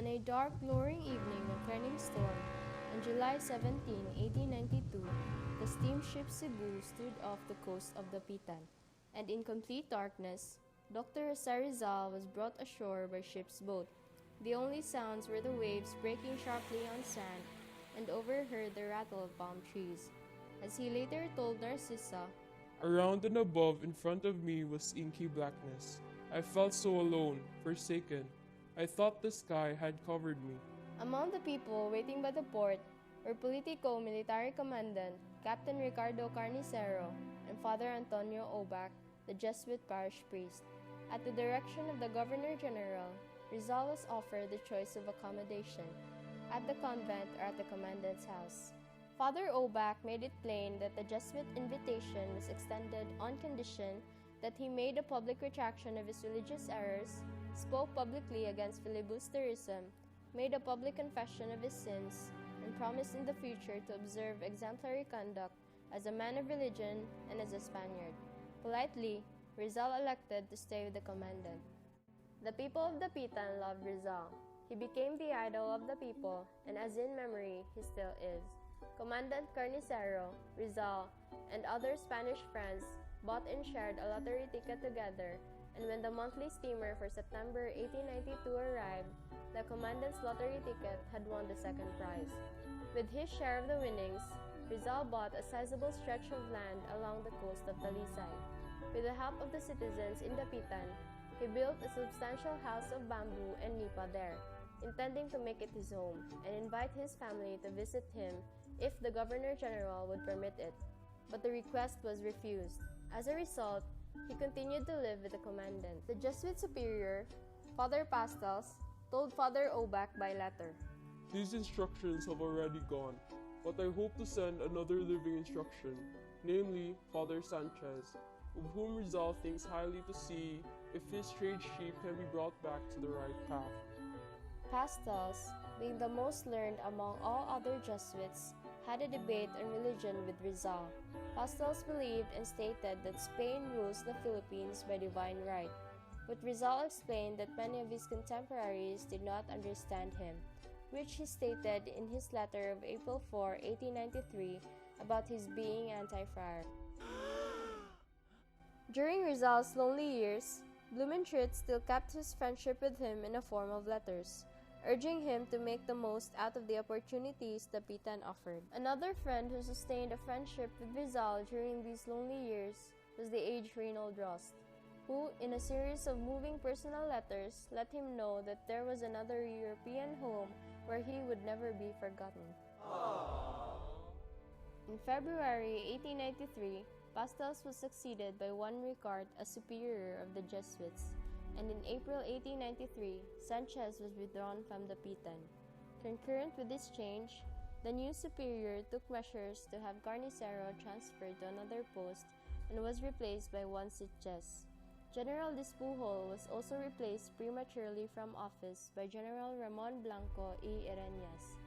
On a dark, lowering evening of threatening storm, on July 17, 1892, the steamship Cebu stood off the coast of the Pitan, and in complete darkness, Dr. Jose Rizal was brought ashore by ship's boat. The only sounds were the waves breaking sharply on sand, and overheard the rattle of palm trees. As he later told Narcissa, "Around and above in front of me was inky blackness. I felt so alone, forsaken. I thought the sky had covered me." among the people waiting by the port were Politico-Military Commandant Captain Ricardo Carnicero and Father Antonio Obac, the Jesuit parish priest. At the direction of the Governor-General, Rizal was offered the choice of accommodation, at the convent or at the commandant's house. Father Obac made it plain that the Jesuit invitation was extended on condition that he made a public retraction of his religious errors, spoke publicly against filibusterism, made a public confession of his sins, and promised in the future to observe exemplary conduct as a man of religion and as a Spaniard. Politely, Rizal elected to stay with the commandant. The people of the Pitan loved Rizal. He became the idol of the people, and as in memory, he still is. Commandant Carnicero, Rizal, and other Spanish friends bought and shared a lottery ticket together, and when the monthly steamer for September 1892 arrived, the commandant's lottery ticket had won the second prize. With his share of the winnings, Rizal bought a sizable stretch of land along the coast of Talisay. With the help of the citizens in the Pitan, he built a substantial house of bamboo and nipa there, intending to make it his home and invite his family to visit him if the Governor-General would permit it. But the request was refused. As a result, he continued to live with the commandant. The Jesuit superior, Father Pastels, told Father Obac by letter, "These instructions have already gone, but I hope to send another living instruction, namely Father Sanchez, of whom Rizal thinks highly to see if his strayed sheep can be brought back to the right path." Pastels, being the most learned among all other Jesuits, had a debate on religion with Rizal. Pastels believed and stated that Spain rules the Philippines by divine right, but Rizal explained that many of his contemporaries did not understand him, which he stated in his letter of April 4, 1893, about his being anti-friar. During Rizal's lonely years, Blumentritt still kept his friendship with him in the form of letters, urging him to make the most out of the opportunities the Pitan offered. Another friend who sustained a friendship with Rizal during these lonely years was the aged Reynold Rost, who, in a series of moving personal letters, let him know that there was another European home where he would never be forgotten. In February 1893, Pastels was succeeded by Juan Ricart as superior of the Jesuits, and in April 1893, Sanchez was withdrawn from the Pitan. Concurrent with this change, the new superior took measures to have Carnicero transferred to another post and was replaced by Juan Sitges. General Despujol was also replaced prematurely from office by General Ramon Blanco y Ireñas.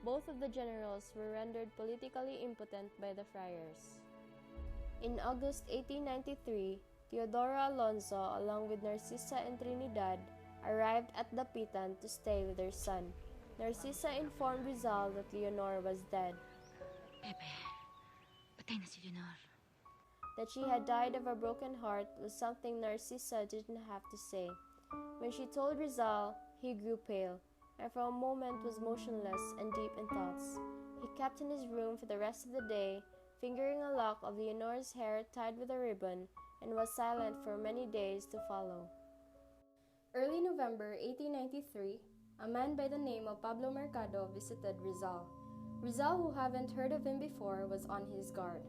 Both of the generals were rendered politically impotent by the friars. In August 1893, Teodoro Alonso, along with Narcissa and Trinidad, arrived at the Pitan to stay with their son. Narcissa informed Rizal that Leonor was dead. Pepe, patay na si Leonor. That she had died of a broken heart was something Narcissa didn't have to say. When she told Rizal, he grew pale, and for a moment was motionless and deep in thoughts. He kept in his room for the rest of the day, fingering a lock of Leonor's hair tied with a ribbon, and was silent for many days to follow. Early November 1893, a man by the name of Pablo Mercado visited Rizal. Rizal, who hadn't heard of him before, was on his guard.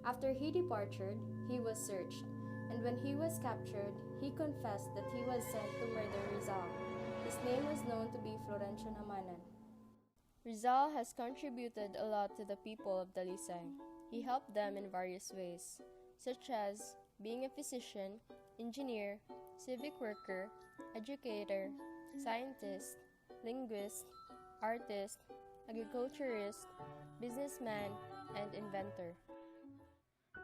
After he departed, he was searched, and when he was captured, he confessed that he was sent to murder Rizal. His name was known to be Florencio Namanan. Rizal has contributed a lot to the people of Talisay. He helped them in various ways, such as being a physician, engineer, civic worker, educator, scientist, linguist, artist, agriculturist, businessman, and inventor.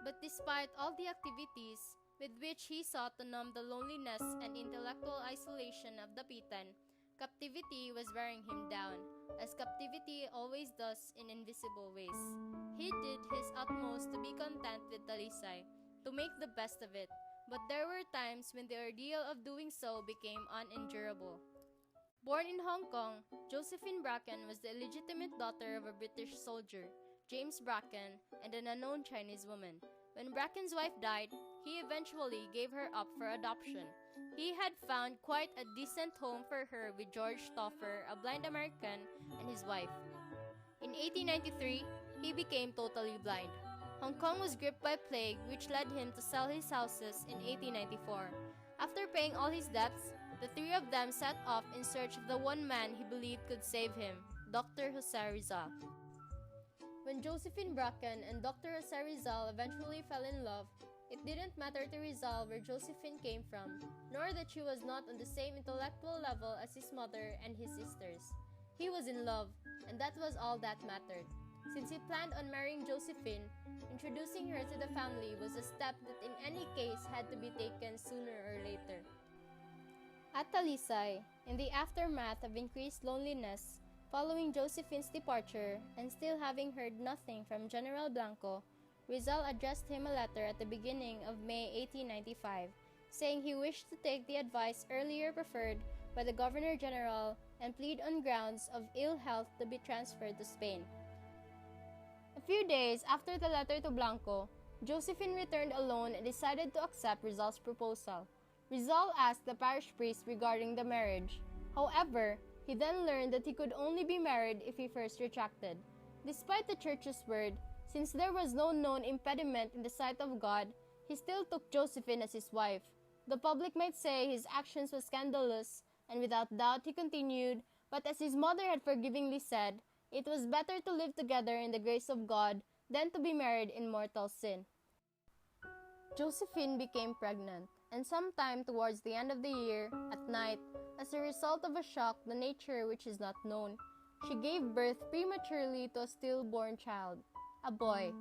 But despite all the activities with which he sought to numb the loneliness and intellectual isolation of the Pitan, Captivity was wearing him down, as captivity always does in invisible ways. He did his utmost to be content with Talisay, to make the best of it, but there were times when the ordeal of doing so became unendurable. Born in Hong Kong, Josephine Bracken was the illegitimate daughter of a British soldier, James Bracken, and an unknown Chinese woman. When Bracken's wife died, he eventually gave her up for adoption. He had found quite a decent home for her with George Toffer, a blind American, and his wife. In 1893, he became totally blind. Hong Kong was gripped by plague, which led him to sell his houses in 1894. After paying all his debts, the three of them set off in search of the one man he believed could save him, Dr. Jose Rizal. When Josephine Bracken and Dr. Jose Rizal eventually fell in love, it didn't matter to Rizal where Josephine came from, nor that she was not on the same intellectual level as his mother and his sisters. He was in love, and that was all that mattered. Since he planned on marrying Josephine, introducing her to the family was a step that in any case had to be taken sooner or later. At Talisay, in the aftermath of increased loneliness, following Josephine's departure and still having heard nothing from General Blanco, Rizal addressed him a letter at the beginning of May 1895, saying he wished to take the advice earlier preferred by the Governor-General and plead on grounds of ill health to be transferred to Spain. A few days after the letter to Blanco, Josephine returned alone and decided to accept Rizal's proposal. Rizal asked the parish priest regarding the marriage. However, he then learned that he could only be married if he first retracted. Despite the church's word, since there was no known impediment in the sight of God, he still took Josephine as his wife. The public might say his actions were scandalous, and without doubt he continued, but as his mother had forgivingly said, it was better to live together in the grace of God than to be married in mortal sin. Josephine became pregnant, and sometime towards the end of the year, at night, as a result of a shock the nature which is not known, she gave birth prematurely to a stillborn child, a boy.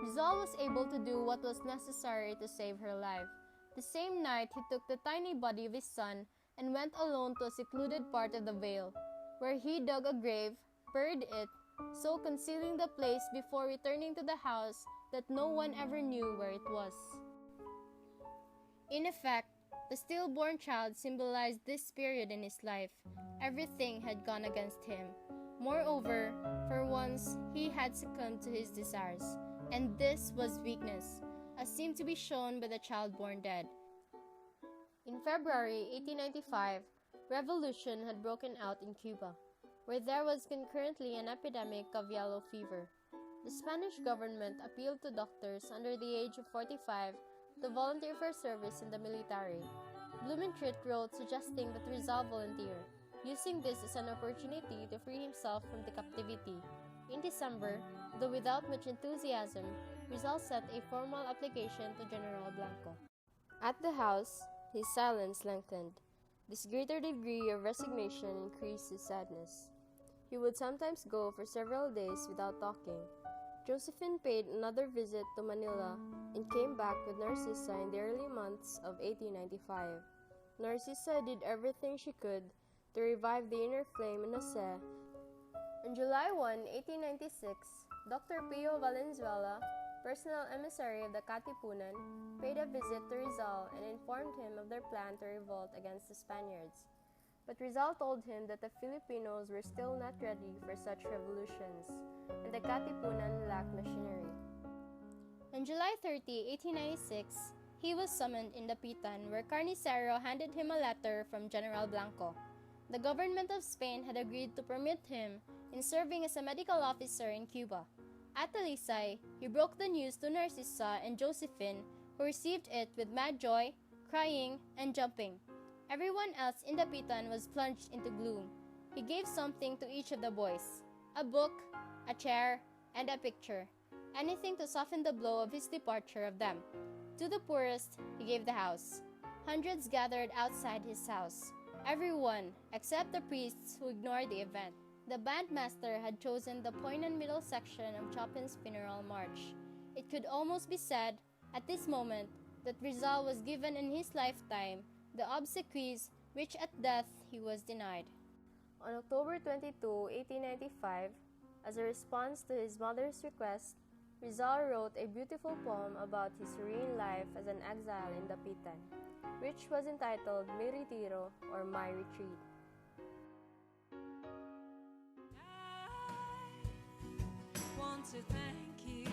Rizal was able to do what was necessary to save her life. The same night, he took the tiny body of his son and went alone to a secluded part of the vale, where he dug a grave, buried it, so concealing the place before returning to the house that no one ever knew where it was. In effect, the stillborn child symbolized this period in his life. Everything had gone against him. Moreover, for once, he had succumbed to his desires, and this was weakness, as seemed to be shown by the child born dead. In February 1895, revolution had broken out in Cuba, where there was concurrently an epidemic of yellow fever. The Spanish government appealed to doctors under the age of 45 to volunteer for service in the military. Blumentritt wrote suggesting that Rizal volunteer, using this as an opportunity to free himself from the captivity. In December, though without much enthusiasm, Rizal sent a formal application to General Blanco. At the house, his silence lengthened. This greater degree of resignation increased his sadness. He would sometimes go for several days without talking. Josephine paid another visit to Manila and came back with Narcissa in the early months of 1895. Narcissa did everything she could to revive the inner flame in Jose. On July 1, 1896, Dr. Pio Valenzuela, personal emissary of the Katipunan, paid a visit to Rizal and informed him of their plan to revolt against the Spaniards. But Rizal told him that the Filipinos were still not ready for such revolutions, and the Katipunan lacked machinery. On July 30, 1896, he was summoned in Dapitan, where Carnicero handed him a letter from General Blanco. The government of Spain had agreed to permit him in serving as a medical officer in Cuba. At Talisay, he broke the news to Narcissa and Josephine, who received it with mad joy, crying, and jumping. Everyone else in Dapitan was plunged into gloom. He gave something to each of the boys: a book, a chair, and a picture. Anything to soften the blow of his departure of them. To the poorest, he gave the house. Hundreds gathered outside his house. Everyone, except the priests who ignored the event. The bandmaster had chosen the poignant middle section of Chopin's funeral march. It could almost be said, at this moment, that Rizal was given in his lifetime the obsequies which at death he was denied. On October 22, 1895, as a response to his mother's request, Rizal wrote a beautiful poem about his serene life as an exile in Dapitan, which was entitled Mi Retiro, or My Retreat. I want to thank you